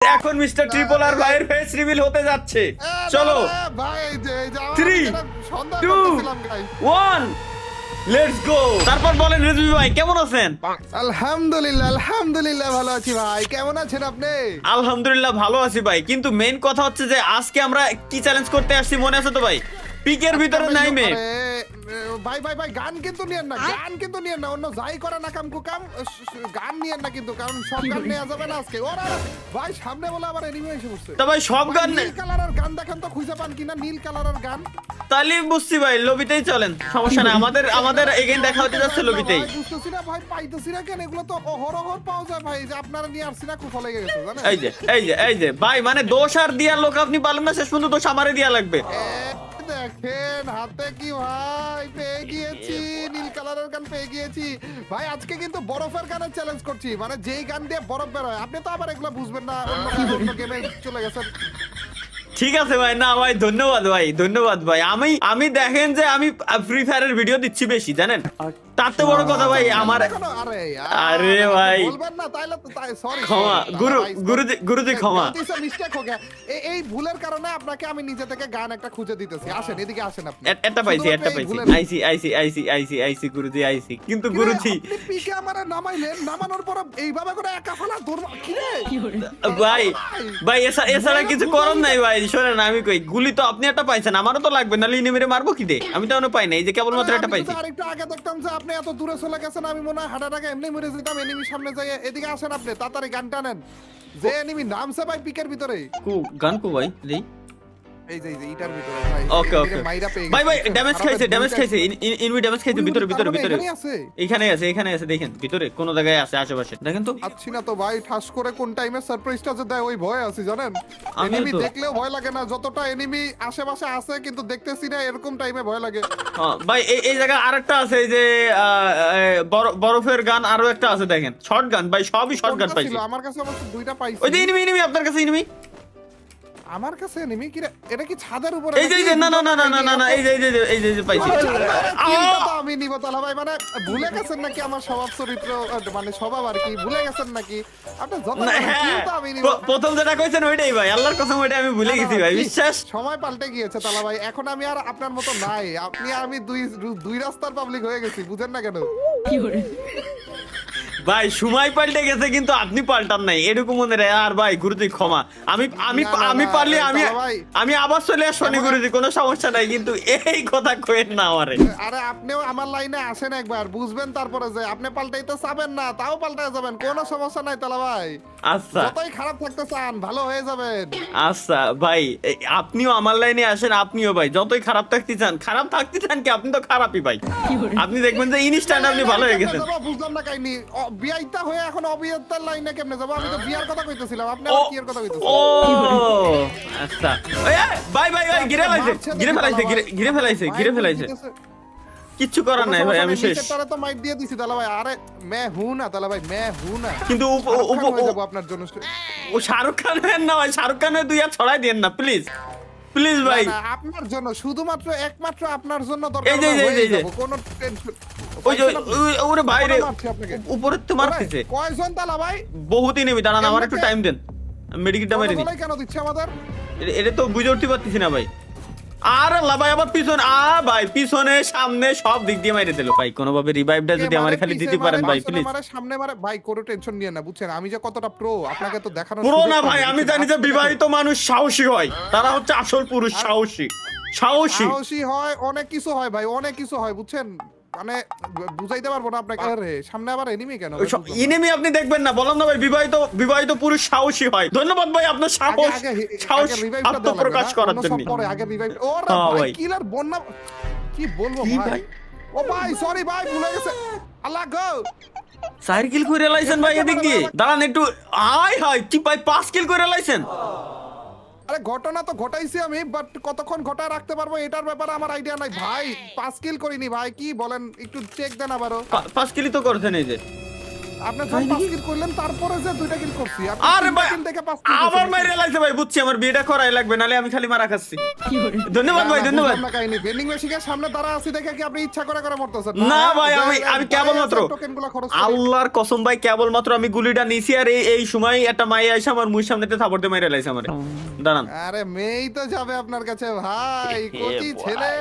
এখন mister triple আর ভাইয়ের face reveal হতে যাচ্ছে। চলো ভাই 3 2 1 লেটস গো। তারপর বলেন রিজভি ভাই কেমন আছেন? আলহামদুলিল্লাহ আলহামদুলিল্লাহ ভালো আছি ভাই, কেমন আছেন আপনি? আলহামদুলিল্লাহ ভালো আছি ভাই, কিন্তু মেইন কথা হচ্ছে যে আজকে আমরা কি চ্যালেঞ্জ করতে আসছি মনে আছে তো ভাই? পিকের ভিতরে নাই মে ভাই ভাই ভাই গান কিন্তু নিয়েন না, গান কিন্তু নিয়েন না, অন্য যাই করে না কাম কুকাম গান নিয়েন না কিন্তু, কারণ সব গান নেওয়া যাবে না আজকে। ওরা ভাই সামনে বলে আবার এনিমি এসে বসছে। তো ভাই সব গান নীল কালারের গান দেখেন তো, খুঁজে পান কিনা নীল কালারের গান? তাহলে বুঝছি ভাই, লবিতেই চলেন, সমস্যা নাই। আমাদের এগেইন দেখা হতে যাচ্ছে লবিতেই। বুঝতেছি না ভাই, পাইতেছি না কেন, এগুলো তো অহরহ পাওয়া যায় ভাই, যে আপনারা নিয়ে আসছি না, কুফা লেগে গেছে জানেন? এই যে ভাই, মানে দোষ আর দিয়ার লোক আপনি পারলেন না, শেষ পর্যন্ত দোষ আমারে দিয়া লাগবে। দেখেন হাতে কি ভাই পেয়ে গিয়েছি, নীল কালারের গান পেয়ে গিয়েছি ভাই। আজকে কিন্তু বরফের গানের চ্যালেঞ্জ করছি, মানে যেই গান দিয়ে বরফ বের হয়। আপনি তো আবার এগুলো বুঝবেন না, অন্য গেমে চলে গেছেন। ঠিক আছে ভাই, না ভাই ধন্যবাদ ভাই, ধন্যবাদ ভাই। আমি দেখেন যে আমি ফ্রি ফায়ারের ভিডিও দিচ্ছি বেশি জানেন, তার তো বড় কথা ভাই আমার। আরে ভাই বলবেন না তাইলে তো সরি, ক্ষমা গুরুজি ক্ষমা। মিস্টেক হয়ে গেছে, এই ভুলের কারণে আপনাকে আমি নিজে থেকে গান একটা খুঁজে দিতেছি। আসেন এদিকে আসেন, আপনি একটা পাইছি আইসি গুরুজি আইসি, কিন্তু গুরুজি আপনি পিকে আমারে নামাইলেন, নামানোর পর এইভাবে করে একা ফালা দৌড় কি রে ভাই এছাড়া কিছু করার নাই ভাই। শোনেন আমি কই, গুলি তো আপনি একটা পাইছেন, আমারও তো লাগবে, নাহলে ইনি মেরে মারবো কি দে? আমি তো এখনো পাই নাই, এই যে কেবলমাত্র একটা পাইছি। আরেকটু আগে দেখতাম যে আপনি এত দূরে চলে গেছেন, আমি মনে হয় হাঁটার আগে এমনি মরে যেতাম এনিমির সামনে যাই। এদিকে আসেন আপনি, তাড়াতাড়ি গান টানেন, যে এনিমি নামছে ভাই পিকের ভিতরে। গান কো ভাই দেই, এই যে ইটার ভিতরে ভাই। ওকে ভাই ড্যামেজ খাইছে ইনভি ড্যামেজ খাইছে ভিতরে এখানে আছে দেখেন, ভিতরে কোন জায়গায় আছে আশেপাশে দেখেন তো। আচ্ছা না তো ভাই, ঠাস করে কোন টাইমে সারপ্রাইজটা যে দেয় ওই ভয় আছে জানেন। এনিমি দেখলেও ভয় লাগে না, যতটা এনিমি আশেপাশে আছে কিন্তু দেখতেছি না, এরকম টাইমে ভয় লাগে। ভাই এই জায়গায় আরেকটা আছে, এই যে বরফের গান আরো একটা আছে দেখেন, শর্ট গান ভাই, সবই শর্ট গান পাইছি। আমার কাছে অবশ্য দুইটা পাইছি। ওই যে এনিমি আপনার কাছে এনিমি, আমার কাছে এনিমি কি রে? এটা কি ছাদের উপরে? এই যে না এই যে পাইছি। তো আমি নিব তালা ভাই, মানে ভুলে গেছেন নাকি আমার স্বভাব চরিত্র, মানে স্বভাব আর কি ভুলে গেছেন নাকি আপনি? যত তো আমি নিব। প্রথম যেটা কইছেন ওইটাই ভাই, আল্লাহর কসম ওইটা আমি ভুলে গেছি ভাই, বিশ্বাস। সময় পাল্টে গিয়েছে তালা ভাই, এখন আমি আর আপনার মতো নাই। আপনি আর আমি দুই রাস্তার পাবলিক হয়ে গেছি, বুঝেন না কেন? ভাই সময় পাল্টে গেছে কিন্তু আপনি পাল্টান নাই, এরকম মনে রে। আর ভাই গুরুজি ক্ষমা, আমি পারলে আমি আবার চলে আসবো গুরুজি, কোনো সমস্যা নাই, কিন্তু এই কথা কইেন না আমারে। আরে আপনিও আমার লাইনে আসেন একবার, বুঝবেন তারপরে যে আপনি পাল্টাইতে চাবেন না, তাও পাল্টায় যাবেন, কোনো সমস্যা নাই তালা ভাই। আচ্ছা যতই খারাপ থাকতে চান ভালো হয়ে যাবেন। আচ্ছা ভাই আপনিও আমার লাইনে আসেন, আপনিও ভাই যতই খারাপ থাকতে চান কি, আপনি তো খারাপই ভাই। আপনি দেখবেন যে ইনস্ট্যান্ট আপনি ভালো হয়ে গেছেন। বুঝলাম না কাহিনী, বিয়াইতা হয়ে এখন অবিয়াতার লাইনে কেমনে যাব? আমি তো বিয়ার কথা কইতেছিলাম, আপনি কি এর কথা কইতেছেন? ও আচ্ছা ভাই ঘিরে ফেলাইছে কিচ্ছু করার নাই ভাই, আমি শেষ। তারা তো মাইক দিয়ে দিছি তালা ভাই। আরে মে হুঁ না তালা ভাই, মে হুঁ না, কিন্তু আপনার জন্য ও শাহরুখ খান না ভাই, শাহরুখ খানের দুই হাত ছড়াই দেন না প্লিজ ভাই। আপনার জন্য, শুধুমাত্র একমাত্র আপনার জন্য দরকার। এই যে কোনো টেনশন। ওই যে ওরে ভাই রে, উপরে তো মারতেছে। কয়জন তালা ভাই? বহুত নেবি, দাঁড়ান আমার একটু টাইম দেন, মেডিকেটটা মেরে নি। কেন দিচ্ছে আমাদের? এটা তো বুঝে উঠতে পারতেছি না ভাই। আর আল্লাহ ভাই আবার পিছনে, ভাই পিছনে সামনে সব দিক দিয়ে মাইরে দিল ভাই। কোনোভাবে রিভাইভটা যদি আমার খালি দিতে পারেন ভাই প্লিজ। সামনে মারে ভাই, কোনো টেনশন নিয়ে না, বুঝছেন আমি যে কতটা প্রো আপনাকে তো দেখানো। প্রো না ভাই, আমি জানি যে বিবাহিত মানুষ সাহসী হয়, তারা হচ্ছে আসল পুরুষ। সাহসী হয়, অনেক কিছু হয় ভাই, অনেক কিছু হয়, বুঝছেন, মানে বুঝাইতে পারবো না আপনাকে। আরে সামনে আবার এনিমি কেন? এনিমি আপনি দেখবেন না, বললাম না ভাই, বিবাহিত পুরুষ সাহসী হয়। ধন্যবাদ ভাই আপনার সাহস আত্মপ্রকাশ করার জন্য। পরে আগে রিভাইভ। ওরে ভাই কিলার বন্যা, কি বলবো ভাই। ও ভাই সরি ভাই, ভুলে গেছে। আল্লাহ গো, 4 কিল করে লাইছেন ভাই এদিক দিয়ে। দাঁড়ান একটু, হাই কি ভাই 5 কিল করে লাইছেন? আরে ঘটনা তো ঘটাইছি আমি, বাট কতক্ষণ ঘটায় রাখতে পারবো এটার ব্যাপারে আমার আইডিয়া নাই ভাই। 5 কিল করিনি ভাই, কি বলেন, একটু চেক দেন আবারও। 5 কিলই তো করছেন এই যে। আপনি যখন 5 কিল করলেন তারপরে যে 2টা কিল করছি আপনি আরে ভাই কিল থেকে 5 কিল আবার মাইরে লাইছে ভাই, বুঝছি আমার বিয়েটা করাই লাগবে, নালে আমি খালি মারা খাচ্ছি। ধন্যবাদ ভাই, ধন্যবাদ। না কাহিনী ভেন্ডিং মেশিনের সামনে দাঁড়া আছি দেখে কি আপনি ইচ্ছা করে মরতেছেন? না ভাই, আমি কেবলমাত্র আল্লাহর কসম ভাই, কেবলমাত্র আমি গুলিটা নিছি আর এই সময় একটা মাইয়া এসে আমার মুখের সামনে থাপড় দিয়ে মাইরে লাইছে আমারে। দাঁড়ান, আরে মেয়েই তো যাবে আপনার কাছে ভাই, কচি ছেলে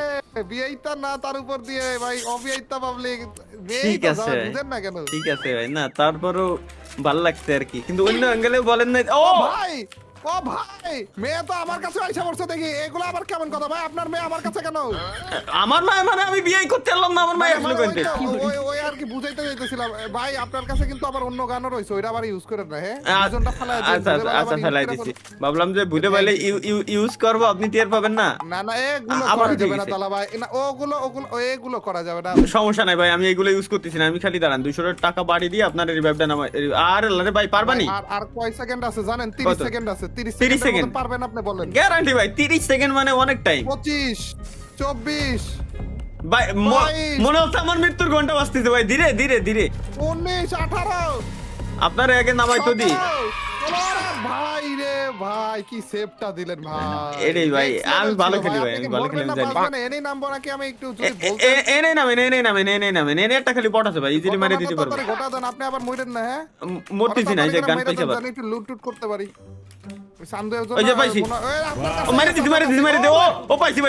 বিয়েইতা না, তার উপর দিয়ে ভাই অবিয়েইতা পাবলিক, মেয়েই ঠিক তো আছে যাবে, বুঝেন না কেন? ঠিক আছে ভাই, না তারপরও ভালো লাগছে আর কি, কিন্তু অন্য অ্যাঙ্গেলেও বলেন না। ও ভাই ও ভাই, মেয়ে তো আমার কাছে আইসা পড়ছে দেখি, এগুলো আবার কেমন কথা ভাই? আপনার মেয়ে আমার কাছে কেন? আমার মা মানে আমি বিয়ে করতে পারলাম না, আমার মা আসলে মানে কইতে। ওই আর কি বুঝাইতে যাইতেছিলাম ভাই, আপনার কাছে কিন্তু আবার অন্য গানও রয়েছে, ওইটা আবার ইউজ করেন না, হ্যাঁ? দুজনটা ফালায় দিন, আচ্ছা ভুলে ভালে আচ্ছা আবার ফেলাই use করে দিছি, ফেল- ভাবলাম যে ভুলে পাইলে ইউজ করবো, আপনি টের পাবেন না। না না, এগুলো আবার করা হয়ে যাবে না গেছে। তালা ভাই, না ওগুলো এগুলো করা যাবে না। সমস্যা নাই ভাই, আমি এগুলো ইউজ করতেছি না, আমি খালি দাঁড়ান 200 টাকা বাড়ি দিয়ে আপনার রিভাইভটা নামাই। আর আরে ভাই পারবানি? আর কয় সেকেন্ড আছে জানেন? 30 কত? সেকেন্ড আছে, 30 30 সেকেন্ডের সেকেন্ড? মধ্যে পারবেন আপনি বলেন? গ্যারান্টি ভাই, 30 সেকেন্ড মানে অনেক টাইম 25 24 ভাই। ভাই। মনে হচ্ছে আমার মৃত্যুর ঘন্টা বাজতেছে ভাই, ধীরে ধীরে ধীরে। 19 18 আপনার আগে নামাই তো দি। ভাই রে ভাই, কি সেভটা দিলেন ভাই! এটাই ভাই, Next আমি level ভালো ছিল খেলি ভাই, আপনি আমি কি ভালো মরবেন খেলি, না আমি জানি। বাঁচবেন না? এনেই নামবো নাকি আমি একটু যদি বলতেন? এনে নামেন, এনে একটা খালি পট আছে ভাই, ইজিলি মারে দিতে পারবো। ঘটা দেন, আপনি আবার মরেন না, হ্যাঁ? মরতেছি না, এই যে গান পাইছে আবার। জানি একটু লুট টুট করতে পারি। সামদের জন্য ওই যে পাইছি। ও মারি দিছি, মারি দে। ও পাইছি।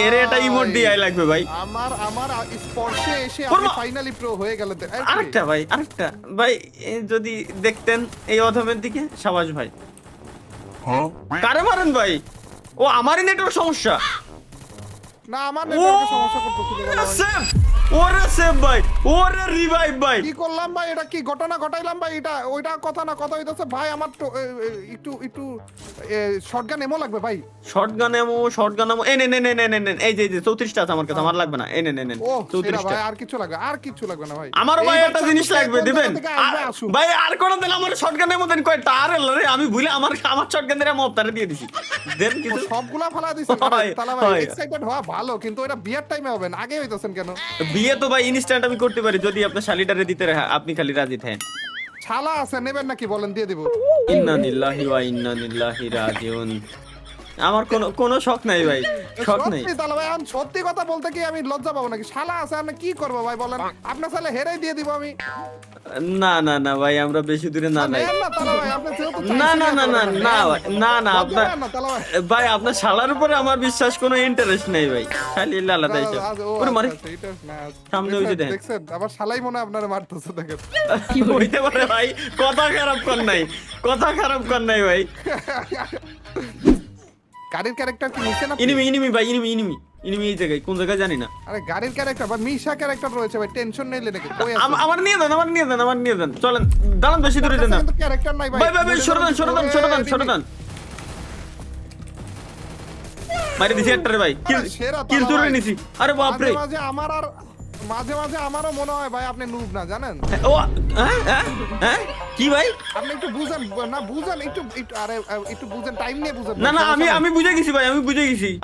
এর এটা ইমোট দিয়ে আই লাগবে ভাই। আমার স্পর্শে এসে আপনি ফাইনালি প্রো হয়ে গেলেন। আরেকটা ভাই যদি দেখতেন এই অধমের দিকে, সাবাস ভাই। কারে মারেন ভাই? ও আমারই নেটওয়ার্ক সমস্যা। না, আমার নেটওয়ার্কে সমস্যা করতেছিল ভাই। সেভ, ওরে সেভ ভাই, ওরে রিভাইভ ভাই। কি করলাম ভাই? এটা কি ঘটনা ঘটাইলাম ভাই? এটা ওইটা কথা না, কথা হইতাছে ভাই আমার তো একটু শটগান এমো লাগবে ভাই। শটগান এমো। এনে এই যে 34টা আছে আমার কাছে, আমার লাগবে না। এনে ও সেটা 34টা। ভাই, আর কিছু লাগবে না ভাই। আমারও ভাই একটা জিনিস লাগবে, দিবেন? আসুন ভাই আর কোন দিন আমার শটগান এমো দেন কয়টা? আরে রে, আমি ভুলে আমার শটগান এর এমো আপনারে দিয়ে দিছি। দেন কিছু সবগুলা ফালা দিছেন। হয়, তালা ভাই হয়। এক্সাইটেড হওয়া ভালো, কিন্তু এটা বিয়ার টাইমে হবে না, আগে হইতাছেন কেন? বিয়ে তো ভাই ইনস্ট্যান্ট আমি করতে পারি, যদি আপনার শালিটারে দিতে আপনি খালি রাজি থাকেন। ছালা আছে, নেবেন নাকি বলেন? দিয়ে দিব। ইন্না লিল্লাহি ওয়া ইন্না ইলাইহি রাজিউন। আমার কোনো শখ নাই ভাই, শখ নাই। সত্যি তালা ভাই, আমি সত্যি কথা বলতে কি আমি লজ্জা পাবো নাকি? শালা আছে, আমি কি করবো ভাই বলেন? আপনার ছেলে হেরেই দিয়ে দিব আমি। না ভাই, আমরা বেশি দূরে না নাই। নেন না তালা ভাই, আপনি যেহেতু না চাইছেন, না আপনার নেন না তালা ভাই। ভাই, আপনার শালার উপরে আমার বিশ্বাস কোনো ইন্টারেস্ট নেই ভাই, খালি আলাদা ও পুরো মারে। আচ্ছা, এটা না। সামনে ওই যে দেখেন। দেখছেন আবার শালাই মনে হয় আপনারা মারতেছে, দেখেন। হইতে পারে ভাই, কথা খারাপ কর নাই ভাই। গাড়ির ক্যারেক্টার কি নিচে না? ইনিমি ভাই, ইনিমি এই জায়গায়, কোন জায়গায় জানি না। আরে গাড়ির ক্যারেক্টার বা মিশা ক্যারেক্টার রয়েছে ভাই, টেনশন নেই নাকি? কই আছে? আমার নিয়ে দেন, চলেন দাঁড়ান, বেশি দূরে যান না। কিন্তু ক্যারেক্টার নাই ভাই। ভাই সরে দেন। মারি দিছি একটা রে ভাই, সেরা কিল তালা চুরে ভাই। নিছি। আরে বাপ রে। মাঝে মাঝে আমারও মনে হয় ভাই আপনি নুব না, জানেন? ও হ্যাঁ কি ভাই? আপনি একটু বুঝেন না, বুঝেন একটু আরে একটু বুঝেন, টাইম নিয়ে বুঝেন। না আমি বুঝে গেছি ভাই,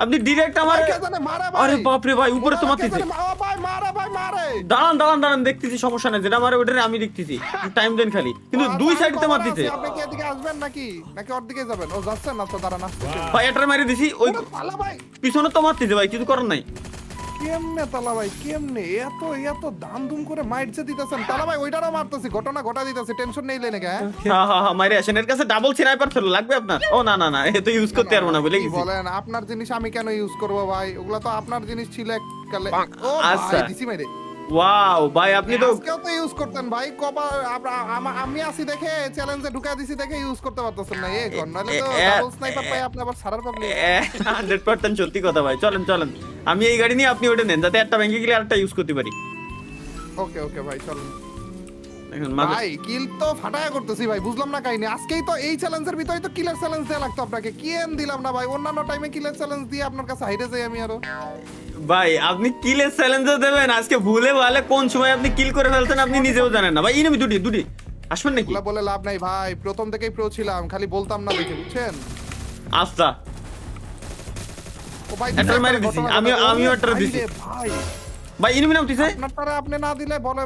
আপনি ডিরেক্ট আমার। কে জানে মারে ভাই। আরে বাপ রে ভাই, উপরে তো কে মারতেছে। জানে, ও ভাই মারে। দাঁড়ান দেখতেছি, সমস্যা নাই, যেটা মারে ওটারে আমি দেখতেছি, টাইম দেন খালি। কিন্তু দুই সাইডে মারতেছে আপনি কি এদিকে আসবেন নাকি ওর দিকে যাবেন? ও যাচ্ছেন না তো, দাঁড়ান আসতেছে। ভাই, এটারে মারি দিছি, ওই তালা ভাই পিছনে তো মারতেছে ভাই, কিছু করার নাই। কেমনে তালা ভাই, কেমনে এত দাম দুম করে মাইরছে দিতেছেন? তালা ভাই ওইটারও মারতেছি, ঘটনা ঘটা দিতেছি, টেনশন নেই লেনে গে। হ্যাঁ মাইরে আসেন, এর কাছে ডাবল স্নাইপার ছিল, লাগবে আপনার? ও না এ তো ইউজ করতে পারবো না বলে কি গেছি। বলেন? আপনার জিনিস আমি কেন ইউজ করব ভাই? ওগুলা তো আপনার জিনিস ছিল এককালে। ও আচ্ছা। ভাই দিছি মাইরে। ওয়াও ভাই, আপনি তো আজকেও তো ইউজ করতেন ভাই, কবার আমি আসি দেখে চ্যালেঞ্জে ঢুকা দিছি দেখে ইউজ করতে পারতেছেন না। এই কোন নালে তো ডাবল স্নাইপার পাই আপনি আবার সারার পাবলিক। 100% সত্যি কথা ভাই। চলেন আমি এই গাড়ি নিয়ে, আপনি ওটা নেন, যাতে একটা ভেঙে গেলে আরেকটা ইউজ করতে পারি। ওকে ভাই চলুন। এখন ভাই কিল তো ফাটায়া করতেছি ভাই, বুঝলাম না কাহিনী। আজকেই তো এই চ্যালেঞ্জের ভিতরে তো কিলের চ্যালেঞ্জ দেয়া লাগতো আপনাকে, কি এন দিলাম না ভাই? অন্যান্য টাইমে কিলের চ্যালেঞ্জ দিয়ে আপনার কাছে হাইরে যাই আমি আরো। ভাই আপনি কিলের চ্যালেঞ্জও দেবেন? আজকে ভুলে ভালে কোন সময় আপনি কিল করে ফেলছেন আপনি নিজেও জানেন না ভাই। ইনিমি দুটি আসবেন নাকি? ওগুলা বলে লাভ নাই ভাই, প্রথম থেকেই প্রো ছিলাম, খালি বলতাম না দেখে, বুঝছেন? আচ্ছা ও ভাই একটা মেরে দিছি, আমিও একটা দিছি। ভাই ভাই এনিমি নামতিছে, আপনারটারে আপনি না দিলে বলে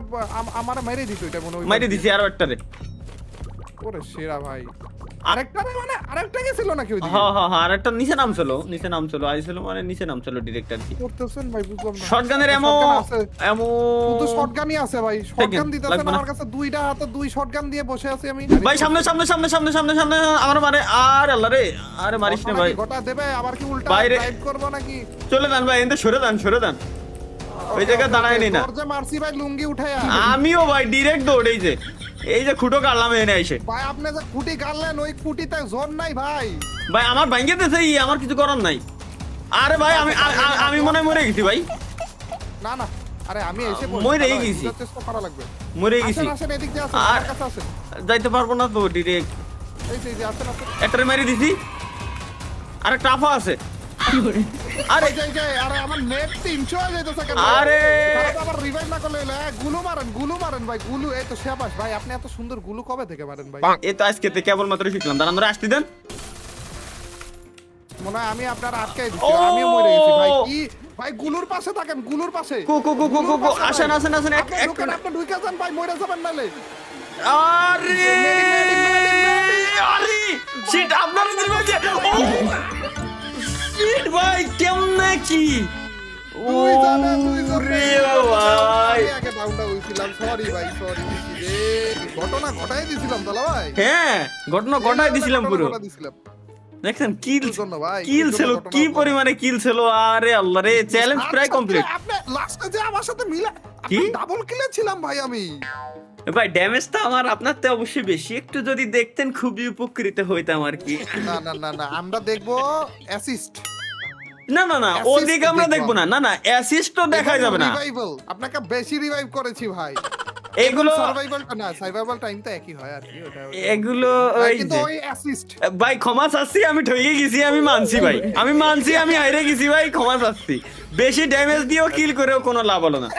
আমারে মেরে দিত এটা মনে হয়। মাইরে দিছি আরো একটা রে। ওরে সেরা ভাই। আরেকটা মানে আরেকটা গেছিল নাকি ওইদিকে? হ্যাঁ হ্যাঁ হ্যাঁ, আরেকটা নিচে নামছিল আইছিল মানে নিচে নামছিল ডাইরেক্ট আর কি। করতেছেন ভাই বুঝলাম না। শটগানের এমো এমো শুধু শটগানই আছে ভাই। শটগান দিতেছেন আমার কাছে, দুইটা হাতে দুই শটগান দিয়ে বসে আছি আমি। ভাই সামনে আমার মারে। আর আল্লাহ রে, আরে মারিস না ভাই। গোটা দেবে আবার কি উল্টা বাইরে- ড্রাইভ করব নাকি? চলে যান ভাই, এনতে সরে যান। ওই জায়গায় দাঁড়ায় নি না। দরজা মারছি ভাই লুঙ্গি উঠায়া। আমিও ভাই ডিরেক্ট দৌড়, এই যে খুঁটো কাটলাম এনে এসে। ভাই আপনি যে খুঁটি গাড়লেন ওই খুঁটিতে জোর নাই ভাই। ভাই আমার ভাঙ্গে দিয়েছে, আমার কিছু করার নাই। আরে ভাই আমি মনে হয় মরে গেছি ভাই, না না, আরে আমি এসে মরে গেছি। চেষ্টা করা লাগবে। মরে গেছি। আসেন আসেন এদিক দিয়ে আসেন, আর- আমার কাছে আসেন। যাইতে পারবো না তো ডিরেক্ট। এই যে আসেন আসেন। একটারে মেরে দিছি, আরেকটা আফা আছে। আরে এই যে আরে আমার নেট 300 হয়ে যাইতেছে কেন? আরে! তাহলে আবার রিভাইভ না করলে হলো, গুলু মারেন ভাই, গুলু। এই তো শেবাশ ভাই, আপনি এত সুন্দর গুলু কবে থেকে মারেন ভাই? এই তো আজকে থেকে কেবলমাত্র শিখলাম। দাঁড়ান ধরে আসতে দেন। মনে হয় আমি আপনার আটকাই দিছি, ও! আমিও মরে গেছি ভাই। কি ভাই গুলুর পাশে থাকেন, গুলুর পাশে। কু আসেন আপনি ঢুকেন, আপনি ঢুকে যান ভাই, মরে যাবেন নালে। আরে আরে শিট, আপনার দরবাজে। শিট ভাই, কেমনে কি তুই জানে রে ভাই। আমি আগে ডাউনটা হইছিলাম, সরি ভাই, সরি রে। ঘটনা ঘটাই দিছিলাম তালা ভাই। হ্যাঁ, ঘটনা ঘটাই দিছিলাম পুরো। ঘটনা দিছিলাম। দেখছেন কিল তোর জন্য ভাই, কিল তোর ছিল, জন্য ঘটনা কি ঘটনা। পরিমাণে কিল ছিল। আরে আল্লাহ রে, চ্যালেঞ্জ প্রায় কমপ্লিট। আপনি লাস্টে যে আমার সাথে মিলা কি? ডাবল কিলে ছিলাম ভাই আমি। ভাই ড্যামেজটা আমার আপনার তো অবশ্যই বেশি, একটু যদি দেখতেন খুবই উপকৃত হইতাম আর কি। না না না না, আমরা দেখবো অ্যাসিস্ট। না Assist ওদিকে আমরা দেখবো। দেখবো না, অ্যাসিস্ট তো দেখাই যাবে না। রিভাইভাল আপনাকে বেশি রিভাইভ করেছি ভাই। এগুলো সার্ভাইভালটা না, সার্ভাইভাল টাইম তো একই হয় আর কি। ওটা এগুলো ভাই, ওই কিন্তু যে ওই অ্যাসিস্ট ভাই ক্ষমা চাচ্ছি, আমি ঠকে গেছি, আমি মানছি ভাই, আমি হাইরে গেছি ভাই, ক্ষমা চাচ্ছি। বেশি ড্যামেজ দিয়েও কিল করেও কোনো লাভ হলো না।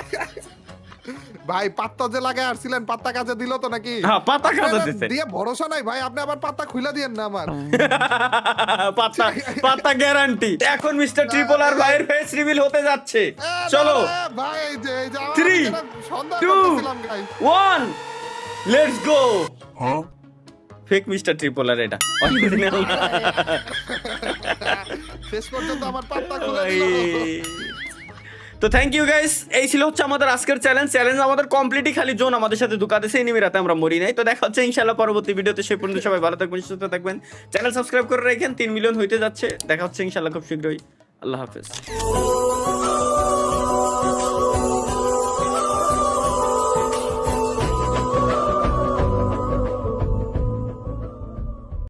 ভাই, পাত্তা যে লাগায় আসছিলেন, পাত্তা কাজে দিল তো নাকি? হ্যাঁ, পাত্তা কাজে আপনার দিছে। দিয়ে ভরসা নাই ভাই, আপনি আবার পাত্তা খুইলা দিয়েন না আমার। পাত্তা গ্যারান্টি। এখন মিস্টার ট্রিপল আর ভাইয়ের ফেস রিভিল হতে যাচ্ছে। চলো ভাই, এই যে আমার 3, যেটা সন্দেহ 2, করতেছিলাম guys। 1 let's go. Fake mister triple আর এটা অরিজিনাল না। শেষ পর্যন্ত আমার পাত্তা খুলে দিল। তো থ্যাংক ইউ গাইস, এই ছিল হচ্ছে আমাদের আজকের চ্যালেঞ্জ আমাদের কমপ্লিটই, খালি জোন আমাদের সাথে ধোঁকাতেছে, এনিমি রাতে আমরা মরি নাই। তো দেখা হচ্ছে ইনশাআল্লাহ পরবর্তী ভিডিওতে। সেই পর্যন্ত সবাই ভালো থাকবেন, সুস্থ থাকবেন, চ্যানেল সাবস্ক্রাইব করে রাখেন। 3 মিলিয়ন হইতে যাচ্ছে। দেখা হচ্ছে ইনশাআল্লাহ খুব শীঘ্রই। আল্লাহ হাফেজ।